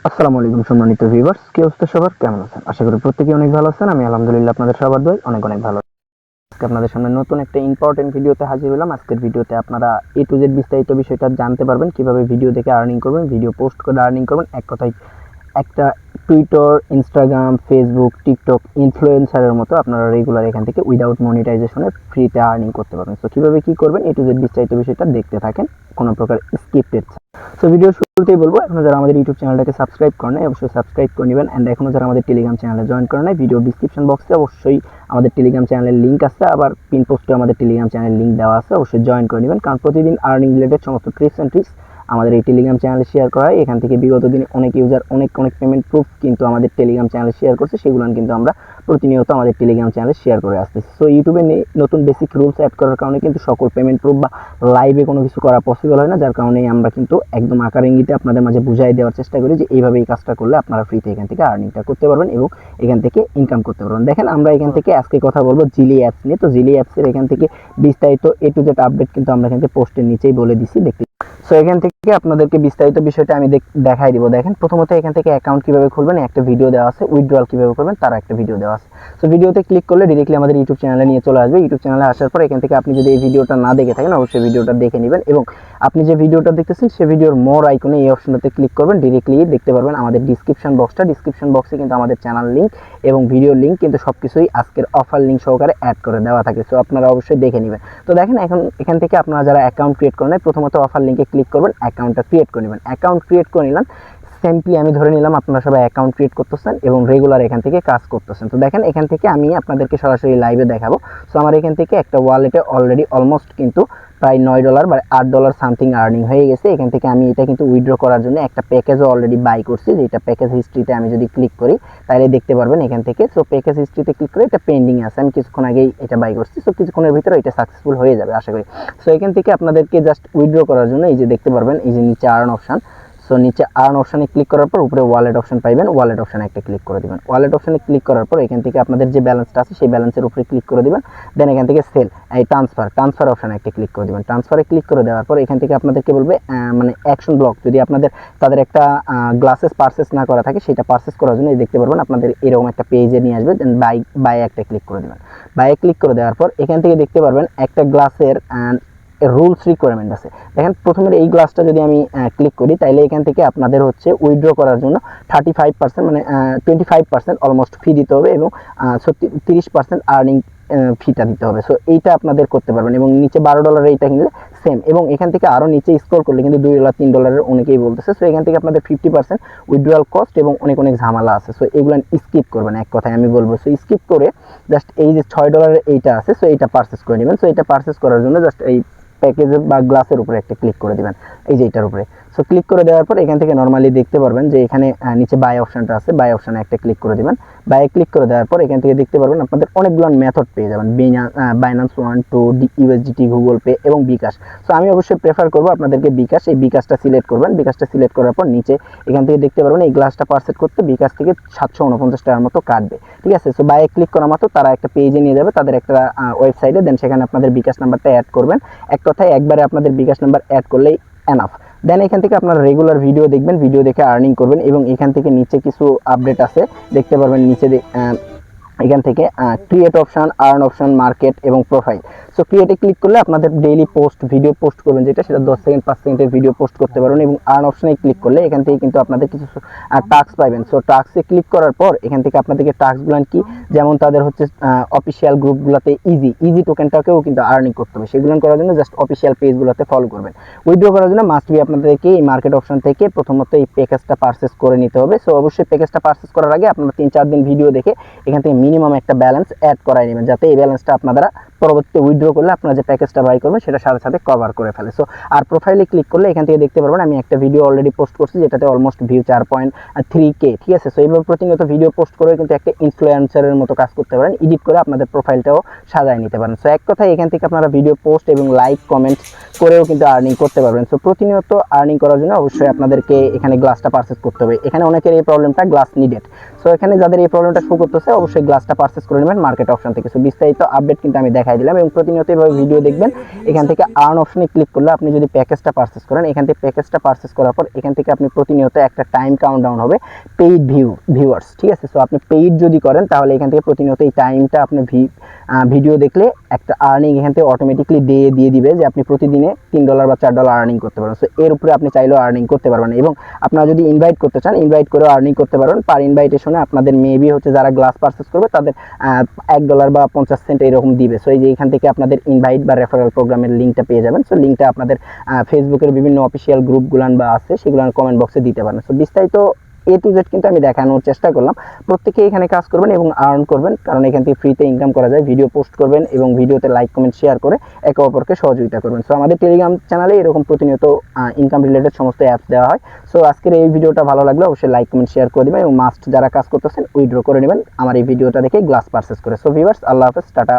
আসসালামু আলাইকুম সম্মানিত ভিউয়ার্স, কি অবস্থা সবার, কেমন আছেন? আশা করি প্রত্যেকেই অনেক ভালো আছেন। আমি আলহামদুলিল্লাহ আপনাদের সবার দোয়ায় অনেক অনেক ভালো আছি। আজকে আপনাদের সামনে নতুন একটা ইম্পর্টেন্ট ভিডিওতে হাজির হলাম। আজকের ভিডিওতে আপনারা এ টু জেড বিস্তারিত বিষয়টা জানতে পারবেন, কিভাবে ভিডিও দেখে আর্নিং করবেন, ভিডিও পোস্ট করে আর্নিং করবেন। এক কথায় একটা টুইটার, ইনস্টাগ্রাম, ফেসবুক, টিকটক ইনফ্লুয়েন্সারের মতো আপনারা রেগুলার এখান থেকে উইদাউট মনিটাইজেশনে ফ্রিতে আর্নিং করতে পারবেন। তো কীভাবে কী করবেন, এ টু জেড বিস্তারিত বিষয়টা দেখতে থাকেন, কোনো প্রকার স্কিপ্টেড। সো ভিডিও শুরুতেই বলবো, এখনো যারা আমাদের ইউটিউব চ্যানেলটাকে সাবস্ক্রাইব করেন নাই অবশ্যই সাবস্ক্রাইব করে নেবেন। অ্যান্ড এখনো যারা আমাদের টেলিগ্রাম চ্যানেলে জয়েন করেন নাই, ভিডিও ডিসক্রিপশন বক্সে অবশ্যই আমাদের টেলিগ্রাম চ্যানেলের লিঙ্ক আছে, আবার পিন পোস্টে আমাদের টেলিগ্রাম চ্যানেলের লিঙ্ক দেওয়া আছে, অবশ্যই জয়েন করে নেবেন। কারণ প্রতিদিন আর্নিং রিলেটেড সমস্ত ট্রিপস অ্যান্ড ট্রিক্স আমাদের এই টেলিগ্রাম চ্যানেলে শেয়ার করা হয়। এখান থেকে বিগত দিনে অনেক ইউজার অনেক পেমেন্ট প্রুফ কিন্তু আমাদের টেলিগ্রাম চ্যানেলে শেয়ার করছে, সেগুলো কিন্তু আমরা প্রতিনিয়ত আমাদের টেলিগ্রাম চ্যানেলে শেয়ার করে আসতেছি। সো ইউটিউবে নতুন বেসিক রুলস অ্যাড করার কারণে কিন্তু সকল পেমেন্ট প্রুফ বা লাইভে কোনো কিছু করা পসিবল হয় না, যার কারণে আমরা কিন্তু একদম আকার ইঙ্গিতে আপনাদের মাঝে বুঝাই দেওয়ার চেষ্টা করি যে এইভাবে এই কাজটা করলে আপনারা ফ্রিতে এখান থেকে আর্নিংটা করতে পারবেন এবং এখান থেকে ইনকাম করতে পারবেন। দেখেন, আমরা এখান থেকে আজকে কথা বলবো জিলি অ্যাপস নিয়ে। তো জিলি অ্যাপসের এখান থেকে বিস্তারিত এ টু জেড আপডেট কিন্তু আমরা এখান থেকে পোস্টের নিচেই বলে দিছি, দেখতে। সো এখান থেকে আপনাদেরকে বিস্তারিত বিষয়টা আমি দেখাই দিব। দেখেন, প্রথমত এখান থেকে অ্যাকাউন্ট কিভাবে খুলবেন একটা ভিডিও দেওয়া আছে, উইথড্রয়াল কিভাবে করবেন তার একটা ভিডিও দেওয়া আছে। সো ভিডিওতে ক্লিক করলে ডিরেক্টলি আমাদের ইউটিউব চ্যানেলে নিয়ে চলে আসবে। ইউটিউব চ্যানেলে আসার পর এখান থেকে আপনি যদি এই ভিডিওটা না দেখে থাকেন অবশ্যই ভিডিওটা দেখে নেবেন, এবং আপনি যে ভিডিওটা দেখতেছেন সেই ভিডিওর মোর আইকনে এই অপশনটাতে ক্লিক করবেন, ডিরেক্টলি দেখতে পারবেন আমাদের ডিসক্রিপশন বক্সে কিন্তু আমাদের চ্যানেল লিঙ্ক এবং ভিডিও লিঙ্ক কিন্তু সবকিছুই আজকের অফার লিঙ্ক সহকারে অ্যাড করে দেওয়া থাকে। সো আপনারা অবশ্যই দেখে নেবেন। তো দেখেন, এখন এখান থেকে আপনারা যারা অ্যাকাউন্ট ক্রিয়েট করেন প্রথমত অফার লিঙ্কে ক্লিক করবেন, অ্যাকাউন্টটা ক্রিয়েট করে নেবেন। অ্যাকাউন্ট ক্রিয়েট করে নিলাম, সিম্পলি আমি ধরে নিলাম আপনারা সবাই অ্যাকাউন্ট ক্রিয়েট করতেছেন এবং রেগুলার এখান থেকে কাজ করতেছেন। তো দেখেন, এখান থেকে আমি আপনাদেরকে সরাসরি লাইভে দেখাবো। সো আমার এখান থেকে একটা ওয়ালেটে অলরেডি অলমোস্ট কিন্তু প্রায় $9 বা $8 সামথিং আর্নিং হয়ে গেছে। এখান থেকে আমি এটা কিন্তু উইথড্র করার জন্য একটা প্যাকেজও অলরেডি বাই করছি, যেটা প্যাকেজ হিস্ট্রিতে আমি যদি ক্লিক করি তাহলে দেখতে পারবেন এখান থেকে। সো প্যাকেজ হিস্ট্রিতে ক্লিক করে এটা পেন্ডিং আছে, আমি কিছুক্ষণ আগেই এটা বাই করছি। সো কিছুক্ষণের ভিতরে এটা সাকসেসফুল হয়ে যাবে আশা করি। সো এখান থেকে আপনাদেরকে জাস্ট উইথড্র করার জন্য এই যে দেখতে পারবেন এই যে নিচে আর্ন অপশন। সো নিচে আর্ন অপশানে ক্লিক করার পর উপরে ওয়ালেট অপশন পাইবেন, ওয়ালেট অপশানে একটা ক্লিক করে দিবেন। ওয়ালেট অপশানে ক্লিক করার পর এখান থেকে আপনাদের যে ব্যালেন্সটা আছে সেই ব্যালেন্সের উপরে ক্লিক করে দিবেন। দেন এখান থেকে সেল এই ট্রান্সফার অপশানে একটা ক্লিক করে দিবেন। ট্রান্সফারে ক্লিক করে দেওয়ার পর এখান থেকে আপনাদেরকে বলবে মানে অ্যাকশন ব্লক, যদি তাদের একটা গ্লাসেস পারচেস না করা থাকে সেটা পারচেস করার জন্য দেখতে পারবেন আপনাদের এরকম একটা পেজে নিয়ে আসবে। দেন বাই একটা ক্লিক করে দিবেন। বাইয়ে ক্লিক করে দেওয়ার পর এখান থেকে দেখতে পারবেন একটা গ্লাসের রুলস রিকোয়ারমেন্ট আছে। দেখেন, প্রথমে এই গ্লাসটা যদি আমি ক্লিক করি তাহলে এখান থেকে আপনাদের হচ্ছে উইথড্র করার জন্য 35% মানে 25% অলমোস্ট ফি দিতে হবে এবং 30% আর্নিং ফিটা দিতে হবে। সো এইটা আপনাদের করতে পারবেন এবং নিচে $12 এইটা কিনলে সেম, এবং এখান থেকে আরও নিচে স্ক্রল করলে কিন্তু $2 $3 অনেকেই বলতেছে। সো এখান থেকে আপনাদের 50% উইথড্রয়াল কস্ট এবং অনেক ঝামেলা আছে। সো এগুলো স্কিপ করবেন, এক কথায় আমি বলবো। সো স্কিপ করে জাস্ট এই যে $6 এইটা আছে, সো এইটা পারচেস করে নেবেন। সো এটা পারচেস করার জন্য জাস্ট এই প্যাকেজের বা গ্লাসের উপরে একটা ক্লিক করে দিবেন, এই যে এটার উপরে। সো ক্লিক করে দেওয়ার পর এখান থেকে নর্মালি দেখতে পারবেন যে এখানে নিচে বাই অপশনটা আছে, বাই অপশনে একটা ক্লিক করে দিবেন। বাই ক্লিক করে দেওয়ার পর এখান থেকে দেখতে পারবেন আপনাদের অনেকগুলো মেথড পেয়ে যাবেন, বাইন্যান্স 1, 2, USDT, গুগল পে এবং বিকাশ। সো আমি অবশ্যই প্রেফার করবো আপনাদেরকে বিকাশ। এই বিকাশটা সিলেক্ট করবেন। বিকাশটা সিলেক্ট করার পর নিচে এখান থেকে দেখতে পারবেন এই গ্লাসটা পারচেজ করতে বিকাশ থেকে 749 টাকার মতো কাটবে, ঠিক আছে। সো বাই ক্লিক করা মাত্র তারা একটা পেজে নিয়ে যাবে, তাদের একটা ওয়েবসাইটে। দেন সেখানে আপনাদের বিকাশ নাম্বারটা অ্যাড করবেন। এক কথায় একবারে আপনাদের বিকাশ নাম্বার অ্যাড করলেই এনাফ। দেন এখান থেকে আপনারা রেগুলার ভিডিও দেখবেন, ভিডিও দেখে আর্নিং করবেন এবং এখান থেকে নিচে কিছু আপডেট আছে দেখতে পারবেন নিচে। এখান থেকে create option, earn option, market এবং প্রোফাইল। সো ক্রিয়েটে ক্লিক করলে আপনাদের ডেইলি ভিডিও পোস্ট করবেন যেটা, সেটা 10 সেকেন্ড 5 সেকেন্ডের ভিডিও পোস্ট করতে পারবেন। এবং আর্ন অপশনে ক্লিক করলে এখান থেকে কিন্তু আপনাদের কিছু টাস্ক পাবেন। সো টাস্কে ক্লিক করার পর এখান থেকে আপনাদেরকে টাস্কগুলো কি, যেমন তাদের হচ্ছে অফিসিয়াল গ্রুপগুলোতে ইজি টোকেনটাকেও কিন্তু আর্নিং করতে হবে, সেগুলো করার জন্য জাস্ট অফিসিয়াল পেজগুলোতে ফলো করবেন। উইথড্র করার জন্য মাস্ট বি আপনাদেরকে এই মার্কেট অপশন থেকে প্রথমত এই প্যাকেজটা পারচেস করে নিতে হবে। সো অবশ্যই প্যাকেজটা পারচেস করার আগে আপনারা 3-4 দিন ভিডিও দেখে এখান থেকে মিনিমাম একটা ব্যালেন্স অ্যাড করাই নেবেন, যাতে এই ব্যালেন্সটা আপনারা পরবর্তীতে উইথড্র করলে আপনারা যে প্যাকেজটা বাই করবেন সেটা সাথে সাথে কভার করে ফেলে। সো আর প্রোফাইলে ক্লিক করলে এখান থেকে দেখতে পারবেন আমি একটা ভিডিও অলরেডি পোস্ট করছি যেটাতে অলমোস্ট ভিউ 4.3K, ঠিক আছে। সো এইভাবে প্রতিনিয়ত ভিডিও পোস্ট করে কিন্তু একটা ইনফ্লুয়েন্সারের মতো কাজ করতে পারেন, এডিট করে আপনাদের প্রোফাইলটাও সাজায় নিতে পারেন। সো এক কথায় এখান থেকে আপনারা ভিডিও পোস্ট এবং লাইক কমেন্টস করেও কিন্তু আর্নিং করতে পারবেন। সো প্রতিনিয়ত আর্নিং করার জন্য অবশ্যই আপনাদেরকে এখানে গ্লাসটা পারচেস করতে হবে। এখানে অনেকের এই প্রবলেমটা গ্লাস নিডেড। সো এখানে যাদের এই প্রবলেমটা শো করতেছে অবশ্যই গ্লাস গ্লাসটা পারচেস করে নেবেন মার্কেট অপশন থেকে। সো বিস্তারিত আপডেট কিন্তু আমি দেখাই দিলাম, এবং প্রতিনিয়ত এভাবে ভিডিও দেখবেন। এখান থেকে আর্ন অপশনে ক্লিক করলে আপনি যদি প্যাকেজটা পারচেস করেন, এখান থেকে প্যাকেজটা পারচেস করার পর এখান থেকে আপনি প্রতিনিয়ত একটা টাইম কাউন্টডাউন হবে পেইড ভিউয়ার্স, ঠিক আছে। সো আপনি পেইড যদি করেন তাহলে এখান থেকে প্রতিনিয়ত এই টাইমটা আপনি ভিডিও দেখলে একটা আর্নিং এখান থেকে অটোমেটিকলি দিয়ে দিবে যে আপনি প্রতিদিনে $3 বা $4 আর্নিং করতে পারবেন। সো এর উপরে আপনি চাইলেও আর্নিং করতে পারবেন, এবং আপনারা যদি ইনভাইট করতে চান ইনভাইট করেও আর্নিং করতে পারবেন। পার ইনভাইটেশনে আপনাদের মেবি হচ্ছে যারা গ্লাস পারচেস করবে তাদের $1 বা 50 সেন্ট এরকম দিবে। সো এই যে এখান থেকে আপনাদের ইনভাইট বা রেফারেল প্রোগ্রামের লিঙ্কটা পেয়ে যাবেন। সো লিঙ্কটা আপনাদের ফেসবুকের বিভিন্ন অফিসিয়াল গ্রুপগুলান বা আছে সেগুলো কমেন্ট বক্সে দিতে পারেন। সো বিস্তারিত A to Z কিন্তু আমি দেখানোর চেষ্টা করলাম। প্রত্যেকে এখানে কাজ করবেন এবং আর্ন করবেন, কারণ এখান থেকে ফ্রিতে ইনকাম করা যায়। ভিডিও পোস্ট করবেন এবং ভিডিওতে লাইক কমেন্ট শেয়ার করে একে অপরকে সহযোগিতা করবেন। সো আমাদের টেলিগ্রাম চ্যানেলে এরকম প্রতিনিয়ত ইনকাম রিলেটেড সমস্ত অ্যাপস দেওয়া হয়। সো আজকের এই ভিডিওটা ভালো লাগলে অবশ্যই লাইক কমেন্ট শেয়ার করে দেবেন, এবং মাস্ট যারা কাজ করতেছেন উইথড্র করে নেবেন আমার এই ভিডিওটা দেখে গ্লাস পারচেস করে। সো ভিউয়ার্স, আল্লাহ হাফেজ, টাটা।